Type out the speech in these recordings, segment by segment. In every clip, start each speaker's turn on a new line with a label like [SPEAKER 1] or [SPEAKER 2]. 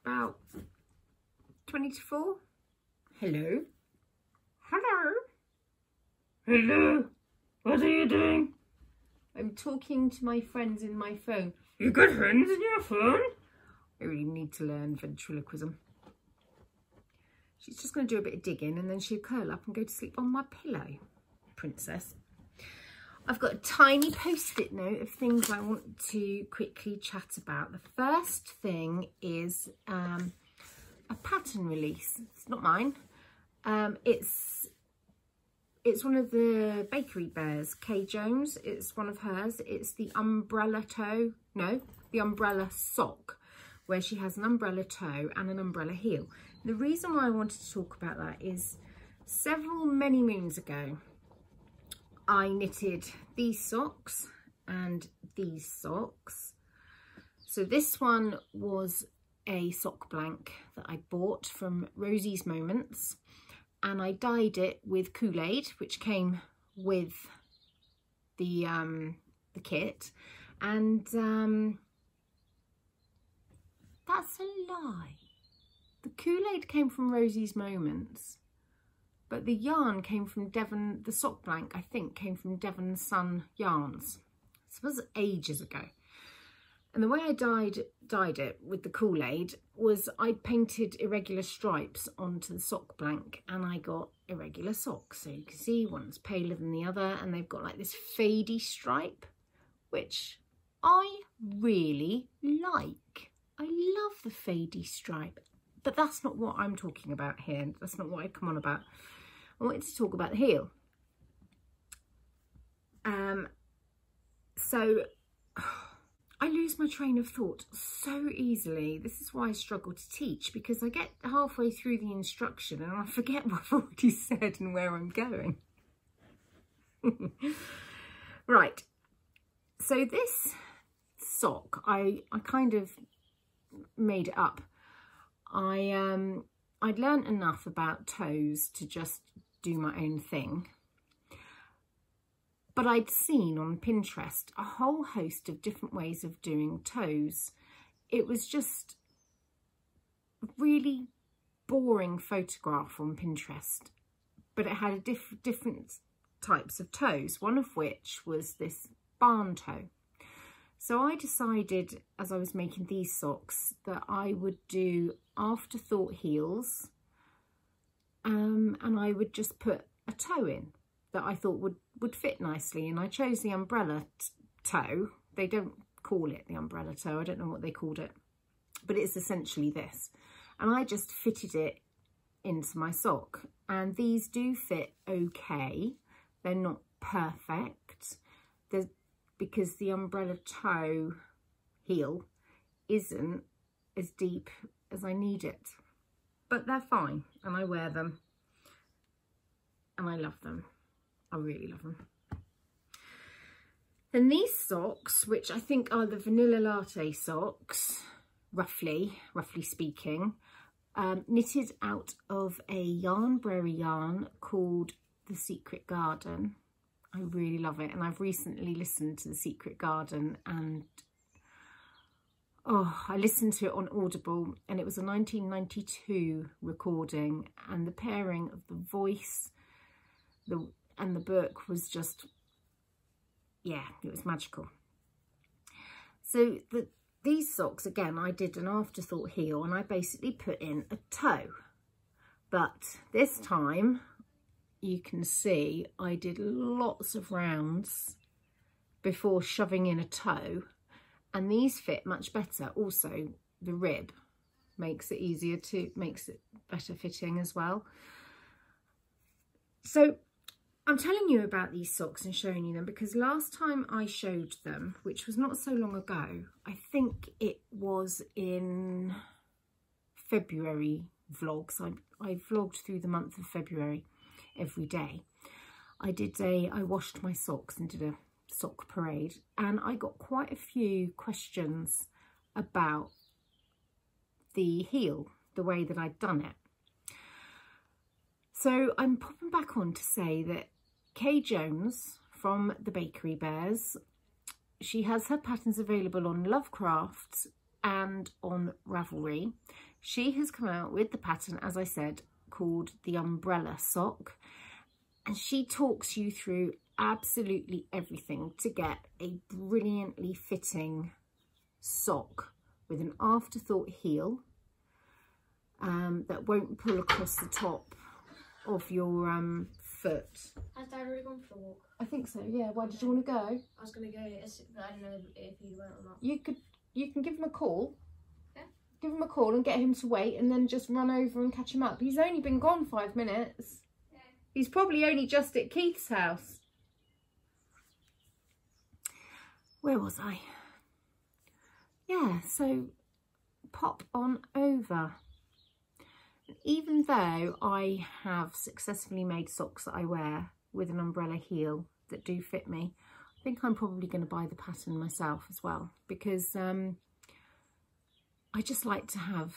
[SPEAKER 1] about 20 to 4. Hello. Hello. Hello. What are you doing? I'm talking to my friends in my phone. You got friends in your phone? I really need to learn ventriloquism. She's just going to do a bit of digging and then she'll curl up and go to sleep on my pillow. Princess. I've got a tiny post-it note of things I want to quickly chat about. The first thing is a pattern release. It's not mine. It's one of the Bakery Bears, Kay Jones. It's one of hers. It's the umbrella toe. No, the umbrella sock, where she has an umbrella toe and an umbrella heel. The reason why I wanted to talk about that is many moons ago, I knitted these socks and these socks. So this one was a sock blank that I bought from Rosie's Moments, and I dyed it with Kool-Aid, which came with the kit, and that's a lie. The Kool-Aid came from Rosie's Moments, but the yarn came from Devon, the sock blank, I think, came from Devon Sun Yarns. This was ages ago. And the way I dyed it with the Kool-Aid was I painted irregular stripes onto the sock blank and I got irregular socks. So you can see one's paler than the other and they've got like this fadey stripe, which I really like. I love the fadey stripe, but that's not what I'm talking about here. That's not what I come on about. I wanted to talk about the heel. So I lose my train of thought so easily. This is why I struggle to teach, because I get halfway through the instruction and I forget what I've already said and where I'm going. Right. So this sock, I kind of made it up. I'd learnt enough about toes to just do my own thing. But I'd seen on Pinterest a whole host of different ways of doing toes. It was just a really boring photograph on Pinterest, but it had different types of toes, one of which was this barn toe. So I decided, as I was making these socks, that I would do afterthought heels, and I would just put a toe in that I thought would fit nicely. And I chose the umbrella toe. They don't call it the umbrella toe. I don't know what they called it, but it's essentially this. And I just fitted it into my sock. And these do fit okay. They're not perfect. Because the umbrella toe heel isn't as deep as I need it. But they're fine, and I wear them. And I love them. I really love them. Then these socks, which I think are the vanilla latte socks, roughly speaking, knitted out of a Yarnberry yarn called The Secret Garden. I really love it, and I've recently listened to The Secret Garden, and I listened to it on Audible, and it was a 1992 recording, and the pairing of the voice and the book was just, yeah, it was magical. So these socks, again, I did an afterthought heel, and I basically put in a toe, but this time you can see I did lots of rounds before shoving in a toe, and these fit much better. Also, the rib makes it better fitting as well. So I'm telling you about these socks and showing you them because last time I showed them, which was not so long ago, I think it was in February vlogs. I vlogged through the month of February every day. I washed my socks and did a sock parade, and I got quite a few questions about the heel, the way that I'd done it. So I'm popping back on to say that Kay Jones from the Bakery Bears, she has her patterns available on Lovecraft and on Ravelry. She has come out with the pattern, as I said, called the umbrella sock, and she talks you through absolutely everything to get a brilliantly fitting sock with an afterthought heel that won't pull across the top of your foot.
[SPEAKER 2] Has Dad already gone for a walk?
[SPEAKER 1] I think so, yeah. Why did you want to go?
[SPEAKER 2] I was going to go, but I don't know if he went or not.
[SPEAKER 1] You can give him a call.
[SPEAKER 2] Yeah.
[SPEAKER 1] Give him a call and get him to wait, and then just run over and catch him up. He's only been gone 5 minutes. Yeah. He's probably only just at Keith's house. Where was I? Yeah, so pop on over. Even though I have successfully made socks that I wear with an umbrella heel that do fit me, I think I'm probably going to buy the pattern myself as well, because I just like to have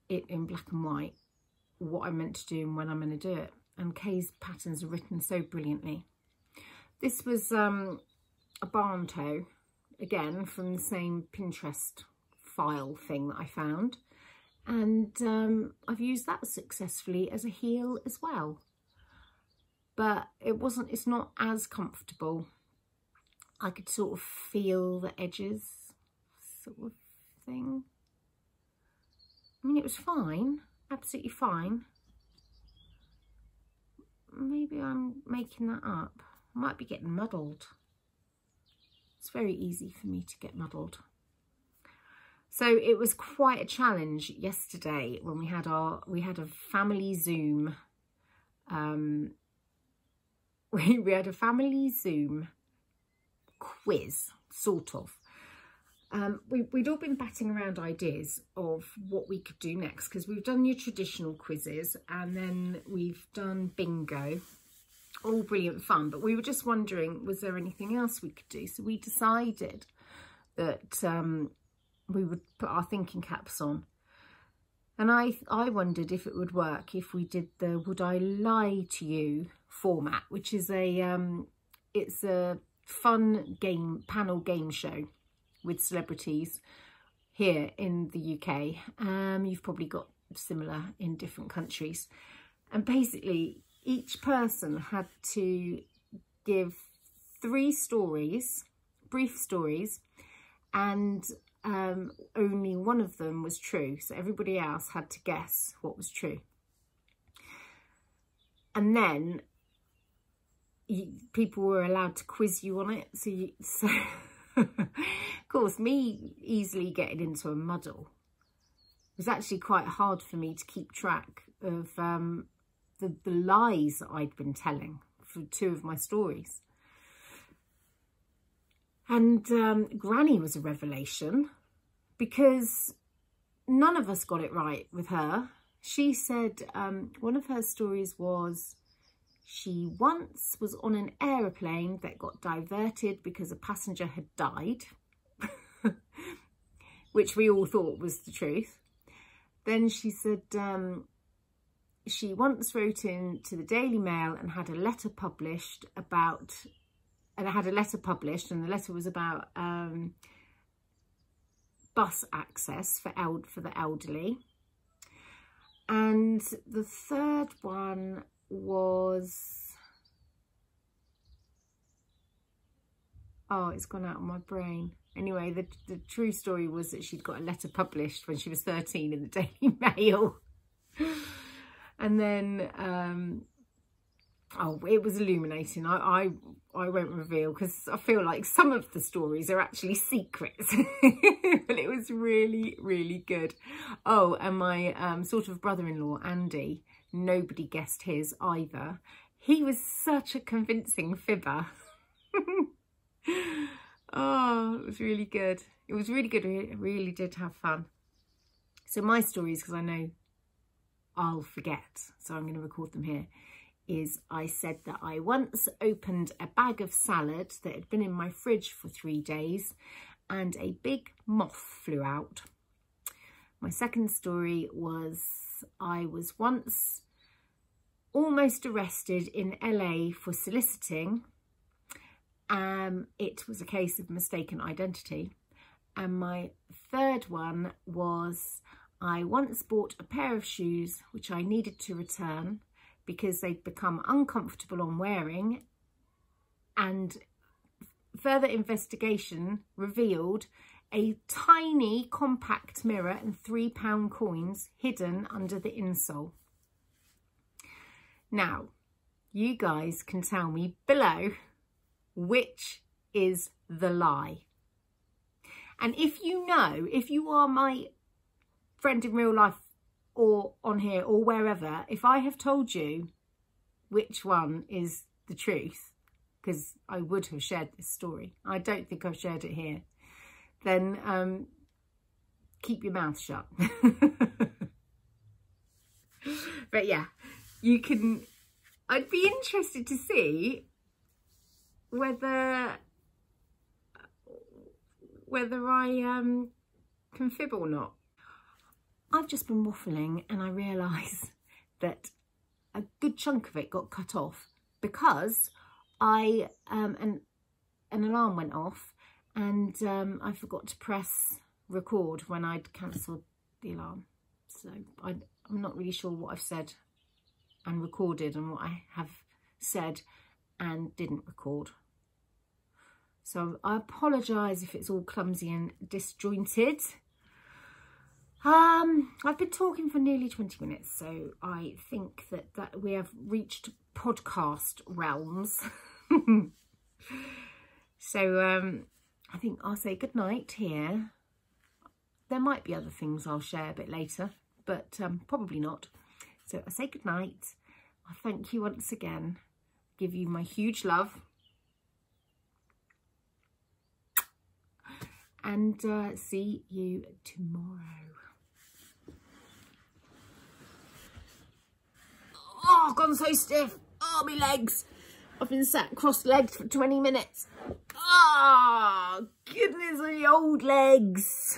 [SPEAKER 1] it in black and white, what I'm meant to do and when I'm going to do it. And Kay's patterns are written so brilliantly. This was a barn toe, again from the same Pinterest file thing that I found. And I've used that successfully as a heel as well. But it's not as comfortable. I could sort of feel the edges sort of thing. I mean, it was fine, absolutely fine. Maybe I'm making that up. I might be getting muddled. It's very easy for me to get muddled. So it was quite a challenge yesterday when we had a family Zoom. We had a family Zoom quiz, sort of. We'd all been batting around ideas of what we could do next, because we've done your traditional quizzes and then we've done bingo. All brilliant fun, but we were just wondering, was there anything else we could do? So we decided that we would put our thinking caps on. And I wondered if it would work if we did the Would I Lie to You format, which is it's a fun panel game show with celebrities here in the UK. You've probably got similar in different countries. And basically each person had to give 3 stories, brief stories, and only one of them was true. So everybody else had to guess what was true. And then people were allowed to quiz you on it. So of course, me easily getting into a muddle, it was actually quite hard for me to keep track of the lies that I'd been telling for 2 of my stories. And Granny was a revelation, because none of us got it right with her. She said one of her stories was she once was on an aeroplane that got diverted because a passenger had died, which we all thought was the truth. Then she said she once wrote in to the Daily Mail and had a letter published about, and the letter was about bus access for the elderly. And the third one was, oh, it's gone out of my brain. Anyway, the true story was that she'd got a letter published when she was 13 in the Daily Mail. And then, oh, it was illuminating. I won't reveal, because I feel like some of the stories are actually secrets. But it was really, really good. Oh, and my sort of brother-in-law, Andy, nobody guessed his either. He was such a convincing fibber. Oh, it was really good. It was really good. I really did have fun. So my stories, because I know I'll forget, so I'm going to record them here, is I said that I once opened a bag of salad that had been in my fridge for 3 days and a big moth flew out. My second story was I was once almost arrested in LA for soliciting. It was a case of mistaken identity. And my third one was I once bought a pair of shoes which I needed to return because they'd become uncomfortable on wearing, and further investigation revealed a tiny compact mirror and £3 coins hidden under the insole. Now, you guys can tell me below which is the lie. And if you know, if you are my friend in real life or on here or wherever, if I have told you which one is the truth, because I would have shared this story, I don't think I've shared it here, then keep your mouth shut. But yeah, you can, I'd be interested to see whether I can fib or not. I've just been waffling and I realise that a good chunk of it got cut off because an alarm went off, and I forgot to press record when I'd cancelled the alarm. So I'm not really sure what I've said and recorded and what I have said and didn't record. So I apologise if it's all clumsy and disjointed. I've been talking for nearly 20 minutes, so I think that we have reached podcast realms. So I think I'll say good night here. There might be other things I'll share a bit later, but probably not. So I say good night. I thank you once again. Give you my huge love. And see you tomorrow. Oh, I've gone so stiff. Oh, my legs. I've been sat cross-legged for 20 minutes. Oh, goodness, my old legs.